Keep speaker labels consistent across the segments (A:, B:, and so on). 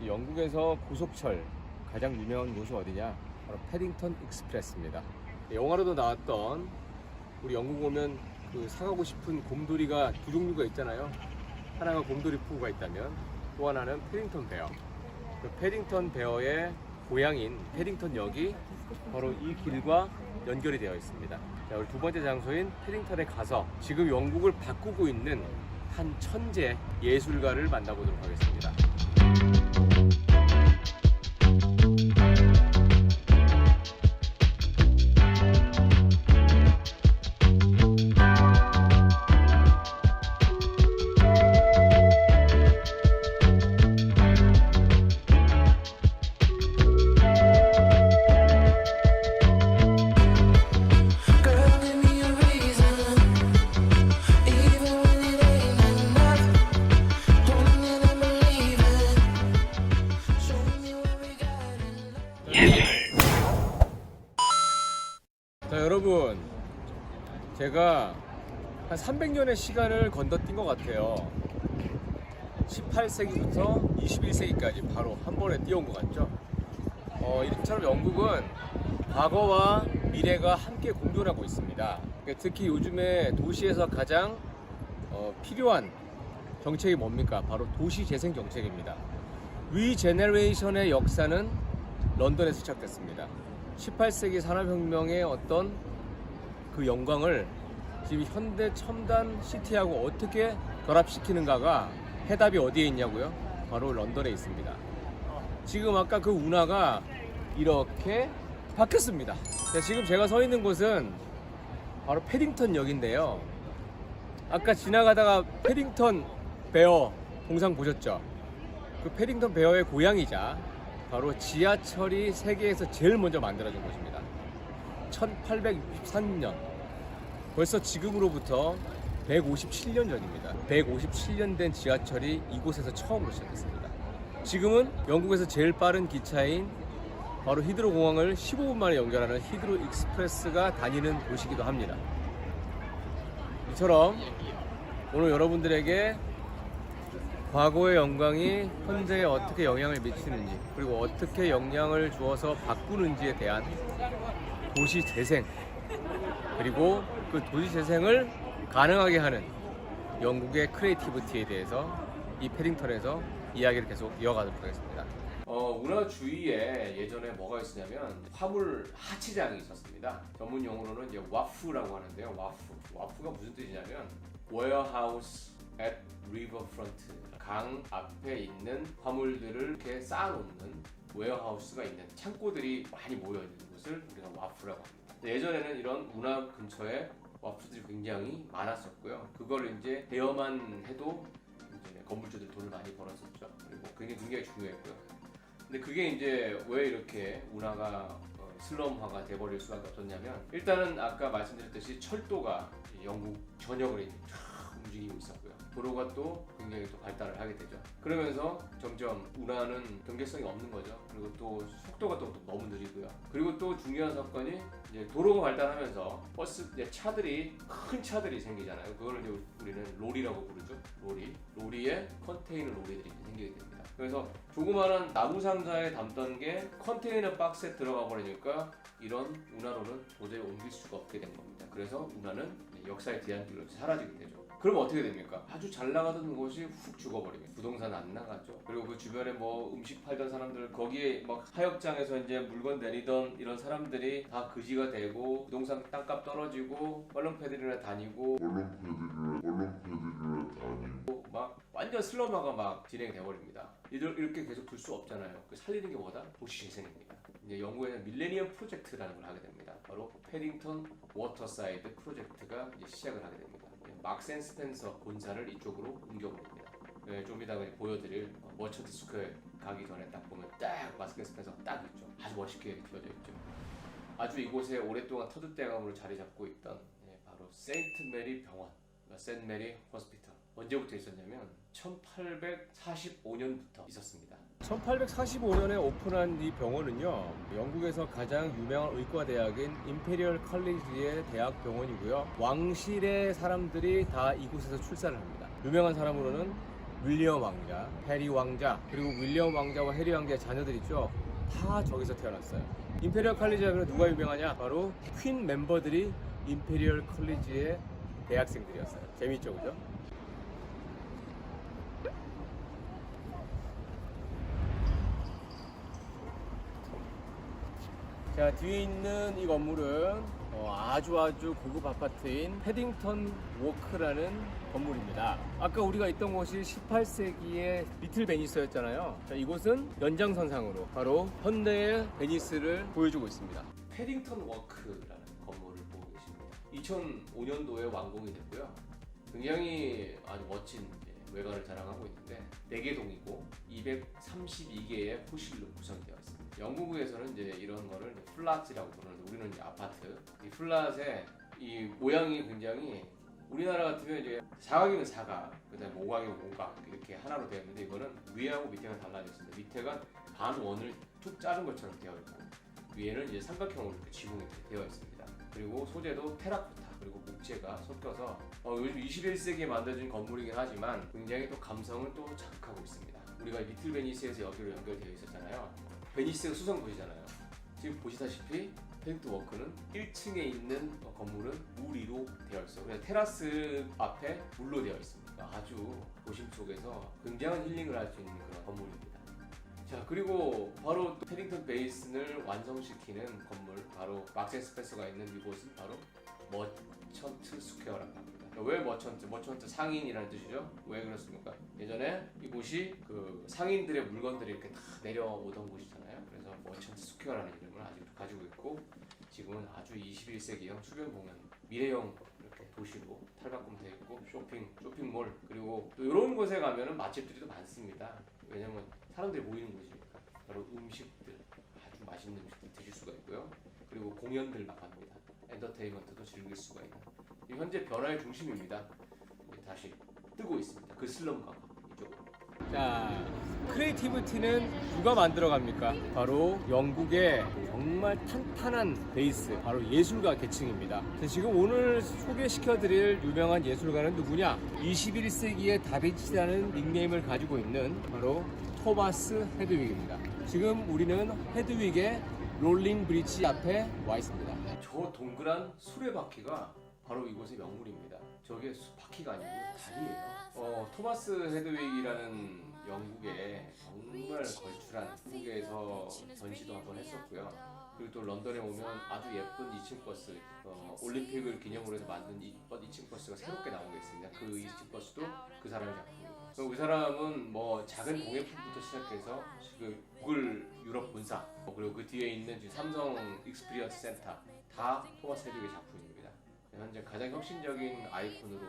A: 영국에서 고속철 가장 유명한 곳이 어디냐? 바로 패딩턴 익스프레스입니다. 영화로도 나왔던, 우리 영국 오면 그 사가고 싶은 곰돌이가 두 종류가 있잖아요. 하나가 곰돌이 푸우가 있다면 또 하나는 패딩턴 베어. 그 패딩턴 베어의 고향인 패딩턴역이 바로 이 길과 연결이 되어 있습니다. 자, 우리 두 번째 장소인 패딩턴에 가서 지금 영국을 바꾸고 있는 한 천재 예술가를 만나보도록 하겠습니다. 자, 여러분, 제가 한 300년의 시간을 건너뛴 것 같아요. 18세기부터 21세기까지 바로 한 번에 뛰어온 것 같죠? 이처럼 영국은 과거와 미래가 함께 공존하고 있습니다. 특히 요즘에 도시에서 가장 필요한 정책이 뭡니까? 바로 도시재생 정책입니다. 리제너레이션의 역사는 런던에서 시작됐습니다. 18세기 산업혁명의 어떤 그 영광을 지금 현대 첨단 시티하고 어떻게 결합시키는가가 해답이 어디에 있냐고요? 바로 런던에 있습니다. 지금 아까 그 운하가 이렇게 바뀌었습니다. 자, 지금 제가 서 있는 곳은 바로 패딩턴 역인데요. 아까 지나가다가 패딩턴 베어 동상 보셨죠? 그 패딩턴 베어의 고향이자 바로 지하철이 세계에서 제일 먼저 만들어진 곳입니다. 1863년. 벌써 지금으로부터 157년 전입니다. 157년 된 지하철이 이곳에서 처음으로 시작했습니다. 지금은 영국에서 제일 빠른 기차인 바로 히드로 공항을 15분 만에 연결하는 히드로 익스프레스가 다니는 곳이기도 합니다. 이처럼 오늘 여러분들에게 과거의 영광이 현재에 어떻게 영향을 미치는지, 그리고 어떻게 영향을 주어서 바꾸는지에 대한 도시 재생, 그리고 그 도시 재생을 가능하게 하는 영국의 크리에이티비티에 대해서 이 패딩턴에서 이야기를 계속 이어가도록 하겠습니다. 운하 주위에 예전에 뭐가 있었냐면 화물 하치장이 있었습니다. 전문 용어로는 이제 와프라고 하는데요. 와프가 무슨 뜻이냐면 warehouse at riverfront, 강 앞에 있는 화물들을 이렇게 쌓아놓는 웨어하우스가 있는 창고들이 많이 모여있는 곳을 우리가 와프라고 합니다. 예전에는 이런 운하 근처에 와프들이 굉장히 많았었고요. 그걸 이제 대여만 해도 이제 건물주들 돈을 많이 벌었었죠. 그리고 굉장히 중요했고요. 근데 그게 이제 왜 이렇게 운하가 슬럼화가 돼버릴 수밖에 없었냐면, 일단은 아까 말씀드렸듯이 철도가 영국 전역을 움직이고 있었고요. 도로가 또 굉장히 또 발달을 하게 되죠. 그러면서 점점 운하는 경계성이 없는 거죠. 그리고 또 속도가 또 너무 느리고요. 그리고 또 중요한 사건이 이제 도로가 발달하면서 차들이, 큰 차들이 생기잖아요. 그걸 이제 우리는 로리라고 부르죠. 로리에 컨테이너 로리들이 생기게 됩니다. 그래서 조그마한 나무 상자에 담던 게 컨테이너 박스에 들어가 버리니까 이런 운하로는 도저히 옮길 수가 없게 된 겁니다. 그래서 운하는 역사의 뒤안길로 사라지게 되죠. 그럼 어떻게 됩니까? 아주 잘 나가던 곳이 훅 죽어버립니다. 부동산 안 나가죠. 그리고 그 주변에 뭐 음식 팔던 사람들, 거기에 막 하역장에서 이제 물건 내리던 이런 사람들이 다 그지가 되고, 부동산 땅값 떨어지고, 얼렁패들이나 다니고 막 완전 슬럼화가 막 진행돼 버립니다. 이렇게 계속 둘 수 없잖아요. 살리는 게 뭐다? 도시 재생입니다. 이제 영국에는 밀레니엄 프로젝트라는 걸 하게 됩니다. 바로 패딩턴 워터사이드 프로젝트가 이제 시작을 하게 됩니다. 막스 앤 스펜서 본사를 이쪽으로 옮겨버립니다. 좀 이따가 보여드릴 머처트 스퀘어 가기 전에 딱 보면 딱 막스 앤 스펜서 딱 있죠. 아주 멋있게 지어져 있죠. 아주 이곳에 오랫동안 터줏대감으로 자리 잡고 있던 바로 세인트 메리 병원, 세인트 메리 호스피털. 언제부터 있었냐면 1845년부터 있었습니다. 1845년에 오픈한 이 병원은요, 영국에서 가장 유명한 의과대학인 임페리얼 컬리지의 대학 병원이고요. 왕실의 사람들이 다 이곳에서 출산을 합니다. 유명한 사람으로는 윌리엄 왕자, 해리 왕자, 그리고 윌리엄 왕자와 해리 왕자의 자녀들 있죠. 다 저기서 태어났어요. 임페리얼 컬리지 하면 누가 유명하냐? 바로 퀸 멤버들이 임페리얼 컬리지의 대학생들이었어요. 재밌죠, 그죠? 자, 뒤에 있는 이 건물은 아주 고급 아파트인 패딩턴 워크라는 건물입니다. 아까 우리가 있던 곳이 18세기의 리틀 베니스였잖아요. 자, 이곳은 연장선상으로 바로 현대의 베니스를 보여주고 있습니다. 패딩턴 워크라는 건물을 보고 계십니다. 2005년도에 완공이 됐고요. 굉장히 아주 멋진 외관을 자랑하고 있는데 4개 동이고 232개의 호실로 구성되어 있습니다. 영국에서는 이제 이런 거를 플랫이라고 부르는데 우리는 이제 아파트. 이 플랫의 이 모양이 굉장히 우리나라 같으면 이제 사각이면 사각, 그다음에 오각이면 오각 이렇게 하나로 되어 있는데 이거는 위하고 밑에가 달라져 있습니다. 밑에가 반원을 툭 자른 것처럼 되어 있고 위에는 이제 삼각형으로 이렇게 지붕이 되어 있습니다. 그리고 소재도 테라코타 그리고 목재가 섞여서 요즘 21세기에 만들어진 건물이긴 하지만 굉장히 또 감성을 또 자극하고 있습니다. 우리가 리틀 베니스에서 여기로 연결되어 있었잖아요. 베니스가 수성도시잖아요. 지금 보시다시피 패딩턴 워크는 1층에 있는 건물은 물 위로 되어 있어요. 그래서 테라스 앞에 물로 되어 있습니다. 아주 도심 속에서 굉장한 힐링을 할 수 있는 그런 건물입니다. 자, 그리고 바로 패딩턴 베이슨을 완성시키는 건물, 바로 막스 앤 스펜서가 있는 이곳은 바로 머천트 스퀘어라고 합니다. 왜 머천트? 머천트 상인이라는 뜻이죠. 왜 그렇습니까? 예전에 이곳이 그 상인들의 물건들이 이렇게 다 내려오던 곳이잖아요. 그래서 머천트 스퀘어라는 이름을 아직도 가지고 있고 지금은 아주 21세기형 수변 공연, 미래형 이렇게 도시로 탈바꿈되어 있고 쇼핑몰 그리고 또 이런 곳에 가면은 맛집들이 또 많습니다. 왜냐면 사람들이 모이는 곳이니까 바로 음식들 아주 맛있는 음식들 드실 수가 있고요. 그리고 공연들 나갑니다. 엔터테인먼트도 즐길 수가 있는 현재 변화의 중심입니다. 다시 뜨고 있습니다. 그 슬럼가가 이쪽으로. 자, 크리에이티비티는 누가 만들어갑니까? 바로 영국의 정말 탄탄한 베이스, 바로 예술가 계층입니다. 지금 오늘 소개시켜드릴 유명한 예술가는 누구냐? 21세기의 다빈치라는 닉네임을 가지고 있는 바로 토마스 헤드윅입니다. 지금 우리는 헤드윅의 롤링 브리지 앞에 와 있습니다. 저 동그란 수레바퀴가 바로 이곳의 명물입니다. 저게 바퀴가 아니고 다리예요. 토마스 헤드윅이라는 영국의 정말 걸출한 한국에서 전시도 한번 했었고요. 그리고 또 런던에 오면 아주 예쁜 2층 버스, 올림픽을 기념으로 해서 만든 2층 버스가 새롭게 나온 게 있습니다. 그 2층 버스도 그 사람의 작품입니다. 그 사람은 뭐 작은 공예품부터 시작해서 지금 구글 유럽 본사 그리고 그 뒤에 있는 지금 삼성 익스피리언스 센터 다 토마스 헤드윅의 작품입니다. 현재 가장 혁신적인 아이콘으로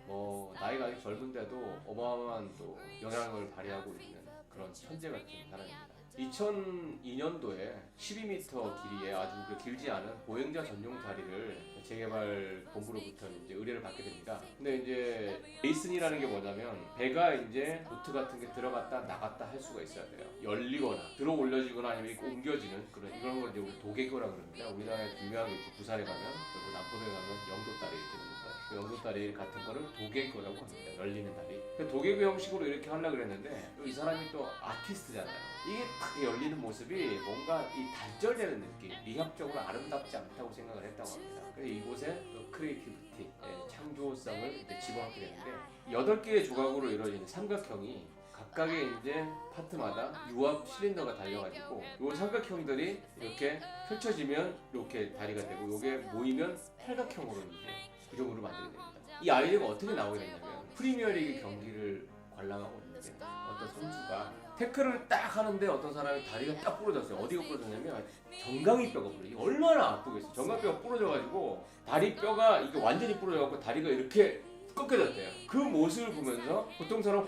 A: 뭐 나이가 아직 젊은데도 어마어마한 또 영향을 발휘하고 있는 그런 천재 같은 사람입니다. 2002년도에 12m 길이의 아주 길지 않은 보행자 전용 다리를 재개발 본부로부터 이제 의뢰를 받게 됩니다. 근데 이제 베이슨이라는 게 뭐냐면 배가 이제 보트 같은 게 들어갔다 나갔다 할 수가 있어야 돼요. 열리거나 들어 올려지거나 아니면 이렇게 옮겨지는 그런 걸 이제 우리 도개교라고 그럽니다. 우리나라에 유명한 게 있고 부산에 가면 그리고 남포에 가면 영도다리 이렇게 됩니다. 영도다리 같은 거를 도개교라고 합니다. 열리는 다리. 도개교 형식으로 이렇게 하려고 그랬는데 이 사람이 또 아티스트잖아요. 이게 딱 열리는 모습이 뭔가 이 단절되는 느낌, 미학적으로 아름답지 않다고 생각을 했다고 합니다. 그래서 이곳에 또 크리에이티비티, 창조성을 이제 집어넣게 되는데 8개의 조각으로 이루어진 삼각형이 각각의 이제 파트마다 유압 실린더가 달려가지고 이 삼각형들이 이렇게 펼쳐지면 이렇게 다리가 되고 이게 모이면 팔각형으로 이제 구조물을 만들게 됩니다. 이 아이디어가 어떻게 나오게 됐냐면 프리미어리그 경기를 관람하고 있는데 어떤 선수가 태클을 딱 하는데 어떤 사람이 다리가 딱 부러졌어요. 어디가 부러졌냐면 정강이뼈가 부러져. 얼마나 아프겠어요. 정강이뼈가 부러져가지고 다리뼈가 이게 완전히 부러져갖고 다리가 이렇게 꺾여졌대요. 그 모습을 보면서 보통 사람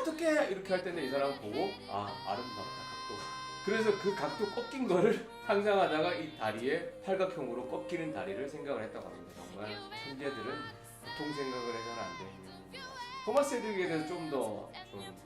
A: 어떡해 이렇게 할 때는 이 사람은 보고 아름답다 각도가. 그래서 그 각도 꺾인 거를 상상하다가 이 다리에 팔각형으로 꺾이는 다리를 생각을 했다고 합니다. 정말 천재들은 보통 생각을 해서는 안 되는 것 같습니다. 토마스 헤드윅에 대해서 좀 더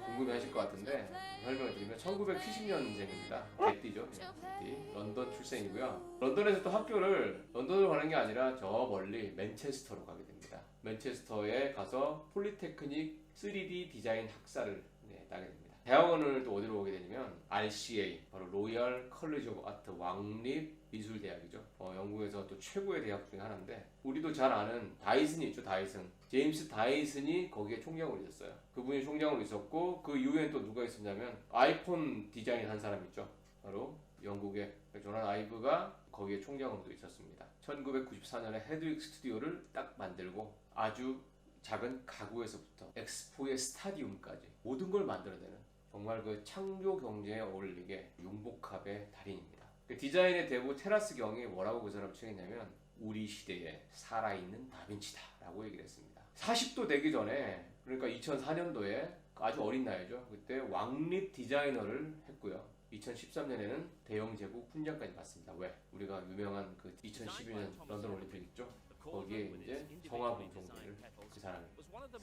A: 궁금해하실 것 같은데 설명을 드리면 1970년생입니다. 개띠죠. 개띠. 런던 출생이고요. 런던에서 또 학교를 런던으로 가는 게 아니라 저 멀리 맨체스터로 가게 됩니다. 맨체스터에 가서 폴리테크닉 3D 디자인 학사를 따게 됩니다. 대학원을 또 어디로 오게 되냐면 RCA, 바로 로열 컬리지 오브 아트 왕립 미술대학이죠. 영국에서 또 최고의 대학 중에 하나인데 우리도 잘 아는 다이슨이 있죠. 다이슨. 제임스 다이슨이 거기에 총장으로 있었어요. 그분이 총장으로 있었고 그 이후엔 또 누가 있었냐면 아이폰 디자인 한 사람 있죠. 바로 영국의 조난 아이브가 거기에 총장으로도 있었습니다. 1994년에 헤드윅 스튜디오를 딱 만들고 아주 작은 가구에서부터 엑스포의 스타디움까지 모든 걸 만들어내는 정말 그 창조 경제에 어울리게 융복합의 달인입니다. 그 디자인의 대부 테라스 경이 뭐라고 그 사람 칭했냐면 우리 시대에 살아있는 다빈치다 라고 얘기를 했습니다. 40도 되기 전에 그러니까 2004년도에 아주 어린 나이죠. 그때 왕립 디자이너를 했고요. 2013년에는 대영 제국 훈장까지 받습니다. 왜? 우리가 유명한 그 2012년 런던 올림픽 있죠? 거기에 이제 성화 방송들을 그 사람이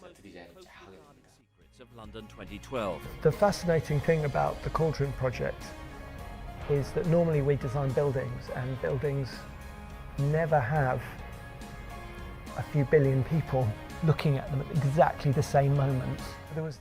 A: 세트 디자인을 쫙 하게 됩니다.
B: The fascinating thing about the Cauldron project is that normally we design buildings and buildings never have a few billion people looking at them at exactly the same moment.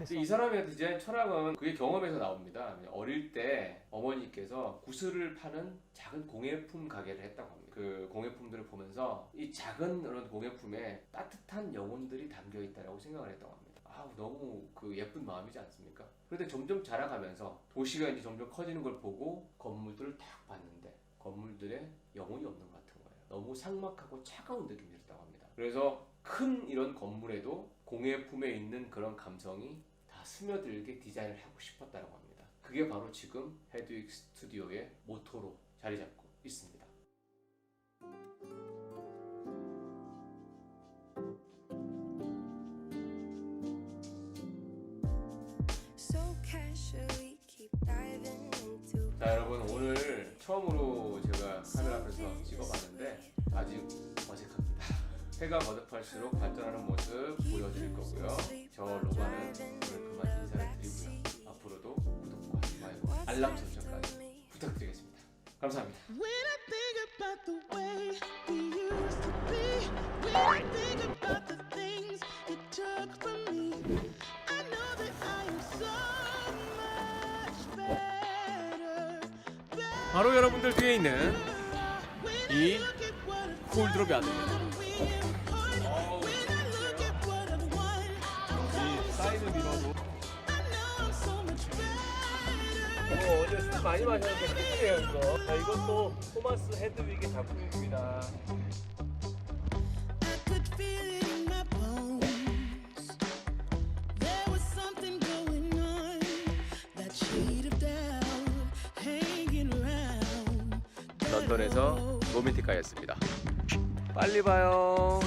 A: 이 사람의 디자인 철학은 그의 경험에서 나옵니다. 어릴 때 어머니께서 구슬을 파는 작은 공예품 가게를 했다고 합니다. 그 공예품들을 보면서 이 작은 그런 공예품에 따뜻한 영혼들이 담겨 있다고 생각을 했다고 합니다. 너무 그 예쁜 마음이지 않습니까? 그런데 점점 자라가면서 도시가 이제 점점 커지는 걸 보고 건물들을 딱 봤는데 건물들에 영혼이 없는 것 같은 거예요. 너무 삭막하고 차가운 느낌이 들었다고 합니다. 그래서 큰 이런 건물에도 공예품에 있는 그런 감성이 다 스며들게 디자인을 하고 싶었다고 합니다. 그게 바로 지금 헤드윅 스튜디오의 모토로 자리 잡고 있습니다. 자 여러분, 오늘 처음으로 제가 카메라 앞에서 찍어봤는데 아직 어색합니다. 해가 거듭할수록 발전하는 모습 보여드릴 거고요. 저 로바는 오늘 그만 인사를 드리고요. 앞으로도 구독과 좋아요, 알람 설정까지 부탁드리겠습니다. 감사합니다. 바로 여러분들 뒤에 있는 이 콜드롭이 아닙니다. 이 사이드 미러도 어제 술 많이 마셨는데 큰일이에요 이거. 자, 이것도 토마스 헤드윅의 작품입니다. 런던에서 로맨틱가였습니다. 빨리 봐요.